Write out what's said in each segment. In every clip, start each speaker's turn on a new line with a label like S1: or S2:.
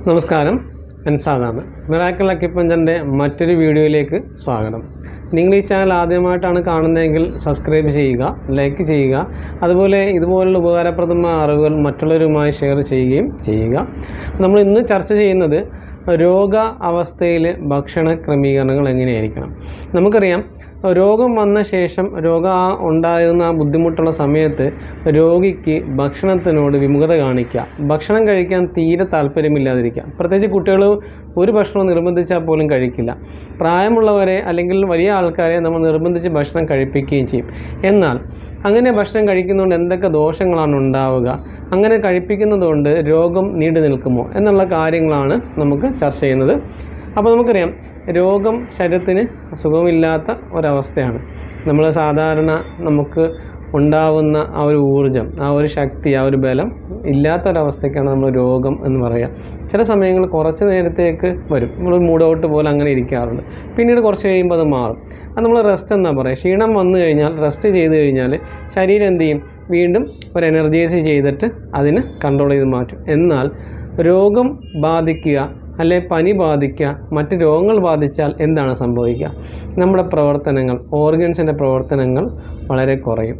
S1: നമസ്കാരം, അൻസാദാണ്. മിറാക്കിൾ അക്യുപഞ്ചറിൻ്റെ മറ്റൊരു വീഡിയോയിലേക്ക് സ്വാഗതം. നിങ്ങൾ ഈ ചാനൽ ആദ്യമായിട്ടാണ് കാണുന്നതെങ്കിൽ സബ്സ്ക്രൈബ് ചെയ്യുക, ലൈക്ക് ചെയ്യുക, അതുപോലെ ഇതുപോലുള്ള ഉപകാരപ്രദമായ അറിവുകൾ മറ്റുള്ളവരുമായി ഷെയർ ചെയ്യുകയും ചെയ്യുക. നമ്മൾ ഇന്ന് ചർച്ച ചെയ്യുന്നത് രോഗ അവസ്ഥയിൽ ഭക്ഷണ ക്രമീകരണങ്ങൾ എങ്ങനെയായിരിക്കണം. നമുക്കറിയാം, രോഗം വന്ന ശേഷം ഉണ്ടാകുന്ന ബുദ്ധിമുട്ടുള്ള സമയത്ത് രോഗിക്ക് ഭക്ഷണത്തിനോട് വിമുഖത കാണിക്കുക, ഭക്ഷണം കഴിക്കാൻ തീരെ താല്പര്യമില്ലാതിരിക്കുക. പ്രത്യേകിച്ച് കുട്ടികൾ ഒരു ഭക്ഷണം നിർബന്ധിച്ചാൽ പോലും കഴിക്കില്ല. പ്രായമുള്ളവരെ അല്ലെങ്കിൽ വലിയ ആൾക്കാരെ നമ്മൾ നിർബന്ധിച്ച് ഭക്ഷണം കഴിപ്പിക്കുകയും ചെയ്യും. എന്നാൽ അങ്ങനെ ഭക്ഷണം കഴിക്കുന്നതുകൊണ്ട് എന്തൊക്കെ ദോഷങ്ങളാണ് ഉണ്ടാവുക, അങ്ങനെ കഴിപ്പിക്കുന്നതുകൊണ്ട് രോഗം നീണ്ടു നിൽക്കുമോ എന്നുള്ള കാര്യങ്ങളാണ് നമുക്ക് ചർച്ച ചെയ്യുന്നത്. അപ്പോൾ നമുക്കറിയാം, രോഗം ശരീരത്തിന് സുഖമില്ലാത്ത ഒരവസ്ഥയാണ്. നമ്മൾ സാധാരണ നമുക്ക് ഉണ്ടാവുന്ന ആ ഒരു ഊർജം, ആ ഒരു ശക്തി, ആ ഒരു ബലം ഇല്ലാത്തൊരവസ്ഥയ്ക്കാണ് നമ്മൾ രോഗം എന്ന് പറയുക. ചില സമയങ്ങളിൽ കുറച്ച് നേരത്തേക്ക് വരും, നമ്മൾ മൂഡ് ഔട്ട് പോലെ അങ്ങനെ ഇരിക്കാറുണ്ട്. പിന്നീട് കുറച്ച് കഴിയുമ്പോൾ അത് മാറും. അത് നമ്മൾ റെസ്റ്റ് എന്നാണ് പറയുക. ക്ഷീണം വന്നു കഴിഞ്ഞാൽ, റെസ്റ്റ് ചെയ്ത് കഴിഞ്ഞാൽ ശരീരം എന്ത് ചെയ്യും, വീണ്ടും ഒരു എനർജൈസ് ചെയ്തിട്ട് അതിനെ കൺട്രോൾ ചെയ്ത് മാറ്റും. എന്നാൽ രോഗം ബാധിക്കുക, അല്ലെ പനി ബാധിക്കുക, മറ്റ് രോഗങ്ങൾ ബാധിച്ചാൽ എന്താണ് സംഭവിക്കുക? നമ്മുടെ പ്രവർത്തനങ്ങൾ, ഓർഗൻസിൻ്റെ പ്രവർത്തനങ്ങൾ വളരെ കുറയും.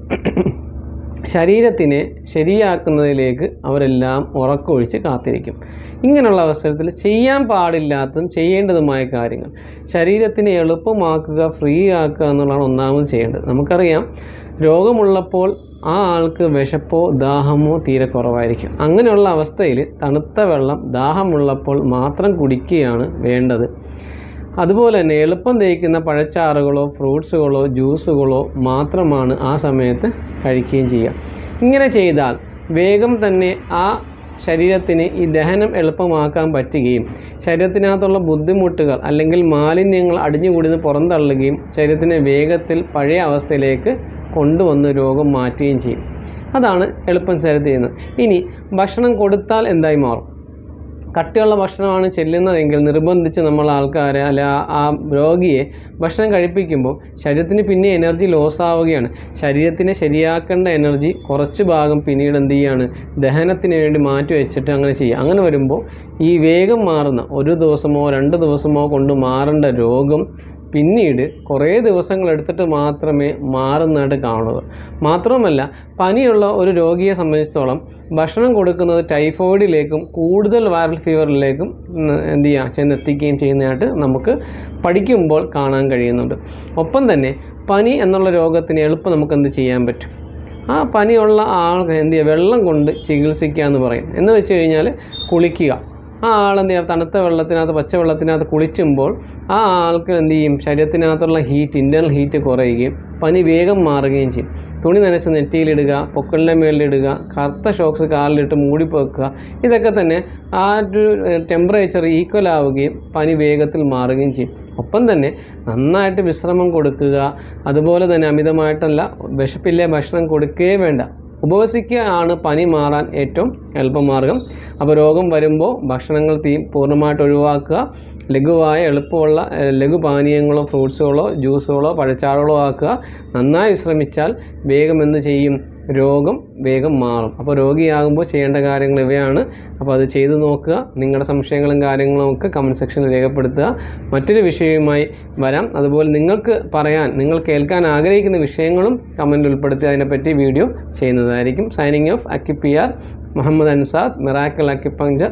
S1: ശരീരത്തിനെ ശരിയാക്കുന്നതിലേക്ക് അവരെല്ലാം ഉറക്കമൊഴിച്ച് കാത്തിരിക്കും. ഇങ്ങനെയുള്ള അവസരത്തിൽ ചെയ്യാൻ പാടില്ലാത്തതും ചെയ്യേണ്ടതുമായ കാര്യങ്ങൾ ശരീരത്തിനെ എളുപ്പമാക്കുക, ഫ്രീ ആക്കുക എന്നുള്ളതാണ് ഒന്നാമത് ചെയ്യേണ്ടത്. നമുക്കറിയാം, രോഗമുള്ളപ്പോൾ ആ ആൾക്ക് വിശപ്പോ ദാഹമോ തീരെ കുറവായിരിക്കും. അങ്ങനെയുള്ള അവസ്ഥയിൽ തണുത്ത വെള്ളം ദാഹമുള്ളപ്പോൾ മാത്രം കുടിക്കുകയാണ് വേണ്ടത്. അതുപോലെ തന്നെ എളുപ്പം ദഹിക്കുന്ന പഴച്ചാറുകളോ ഫ്രൂട്ട്സുകളോ ജ്യൂസുകളോ മാത്രമാണ് ആ സമയത്ത് കഴിക്കുകയും ചെയ്യുക. ഇങ്ങനെ ചെയ്താൽ വേഗം തന്നെ ആ ശരീരത്തിന് ഈ ദഹനം എളുപ്പമാക്കാൻ പറ്റുകയും ശരീരത്തിനകത്തുള്ള ബുദ്ധിമുട്ടുകൾ അല്ലെങ്കിൽ മാലിന്യങ്ങൾ അടിഞ്ഞുകൂടി പുറന്തള്ളുകയും ശരീരത്തിനെ വേഗത്തിൽ പഴയ അവസ്ഥയിലേക്ക് കൊണ്ടുവന്ന് രോഗം മാറ്റുകയും ചെയ്യും. അതാണ് എളുപ്പം ശരീരത്തിൽ ചെയ്യുന്നത്. ഇനി ഭക്ഷണം കൊടുത്താൽ എന്തായി മാറും? കട്ടിയുള്ള ഭക്ഷണമാണ് ചെല്ലുന്നതെങ്കിൽ നിർബന്ധിച്ച് നമ്മൾ ആൾക്കാരെ അല്ല ആ രോഗിയെ ഭക്ഷണം കഴിപ്പിക്കുമ്പോൾ ശരീരത്തിന് പിന്നെ എനർജി ലോസ് ആവുകയാണ്. ശരീരത്തിനെ ശരിയാക്കേണ്ട എനർജി കുറച്ച് ഭാഗം പിന്നീട് എന്ത് ചെയ്യാണ്, ദഹനത്തിന് വേണ്ടി മാറ്റി വെച്ചിട്ട് അങ്ങനെ ചെയ്യുക. അങ്ങനെ വരുമ്പോൾ ഈ വേഗം മാറുന്ന 1 ദിവസമോ 2 ദിവസമോ കൊണ്ട് മാറേണ്ട രോഗം പിന്നീട് കുറേ ദിവസങ്ങൾ എടുത്തിട്ട് മാത്രമേ മാറുന്നതായിട്ട് കാണുന്നത്. മാത്രമല്ല, പനിയുള്ള ഒരു രോഗിയെ സംബന്ധിച്ചിടത്തോളം ഭക്ഷണം കൊടുക്കുന്നത് ടൈഫോയിഡിലേക്കും കൂടുതൽ വൈറൽ ഫീവറിലേക്കും ചെന്നെത്തിക്കുകയും ചെയ്യുന്നതായിട്ട് നമുക്ക് പഠിക്കുമ്പോൾ കാണാൻ കഴിയുന്നുണ്ട്. ഒപ്പം തന്നെ പനി എന്നുള്ള രോഗത്തിന് എളുപ്പം നമുക്ക് എന്ത് ചെയ്യാൻ പറ്റും? ആ പനിയുള്ള ആൾക്ക് എന്ത് ചെയ്യുക, വെള്ളം കൊണ്ട് ചികിത്സിക്കുക എന്ന് പറയും. എന്ന് വെച്ച് കഴിഞ്ഞാൽ കുളിക്കുക. ആ ആളെന്ത് ചെയ്യുക, തണുത്ത വെള്ളത്തിനകത്ത് പച്ചവെള്ളത്തിനകത്ത് കുളിച്ചുമ്പോൾ ആ ആൾക്ക് എന്ത് ചെയ്യും, ശരീരത്തിനകത്തുള്ള ഹീറ്റ്, ഇൻറ്റേർണൽ ഹീറ്റ് കുറയുകയും പനി വേഗം മാറുകയും ചെയ്യും. തുണി നനച്ച് നെറ്റിയിലിടുക, പൊക്കിളിൻ്റെ മേലിലിടുക, കറുത്ത ഷോക്സ് കാലിലിട്ട് മൂടിപ്പോക്കുക. ഇതൊക്കെ തന്നെ ആ ഒരു ടെമ്പറേച്ചർ ഈക്വൽ ആവുകയും പനി വേഗത്തിൽ മാറുകയും ചെയ്യും. ഒപ്പം തന്നെ നന്നായിട്ട് വിശ്രമം കൊടുക്കുക. അതുപോലെ തന്നെ അമിതമായിട്ടല്ല, വിശപ്പില്ലേ ഭക്ഷണം കൊടുക്കുകയേ വേണ്ട. ഉപവസിക്കുക ആണ് പനി മാറാൻ ഏറ്റവും എളുപ്പമാർഗം. അപ്പോൾ രോഗം വരുമ്പോൾ ഭക്ഷണങ്ങൾ പൂർണ്ണമായിട്ട് ഒഴിവാക്കുക. ലഘുവായ എളുപ്പമുള്ള ലഘുപാനീയങ്ങളോ ഫ്രൂട്ട്സുകളോ ജ്യൂസുകളോ പഴച്ചാറുകളോ ആക്കുക. നന്നായി വിശ്രമിച്ചാൽ വേഗം എന്ത് ചെയ്യും, രോഗം വേഗം മാറും. അപ്പോൾ രോഗിയാകുമ്പോൾ ചെയ്യേണ്ട കാര്യങ്ങൾ ഇവയാണ്. അപ്പോൾ അത് ചെയ്തു നോക്കുക. നിങ്ങളുടെ സംശയങ്ങളും കാര്യങ്ങളും ഒക്കെ കമൻറ്റ് സെക്ഷനിൽ രേഖപ്പെടുത്തുക. മറ്റൊരു വിഷയവുമായി വരാം. അതുപോലെ നിങ്ങൾ കേൾക്കാൻ ആഗ്രഹിക്കുന്ന വിഷയങ്ങളും കമൻറ്റിൽ ഉൾപ്പെടുത്തി അതിനെപ്പറ്റി വീഡിയോ ചെയ്യുന്നതായിരിക്കും. സൈനിങ് ഓഫ് അക്യുപിആർ മുഹമ്മദ് അൻസാദ്, മിറാക്കിൾ അക്യുപഞ്ചർ.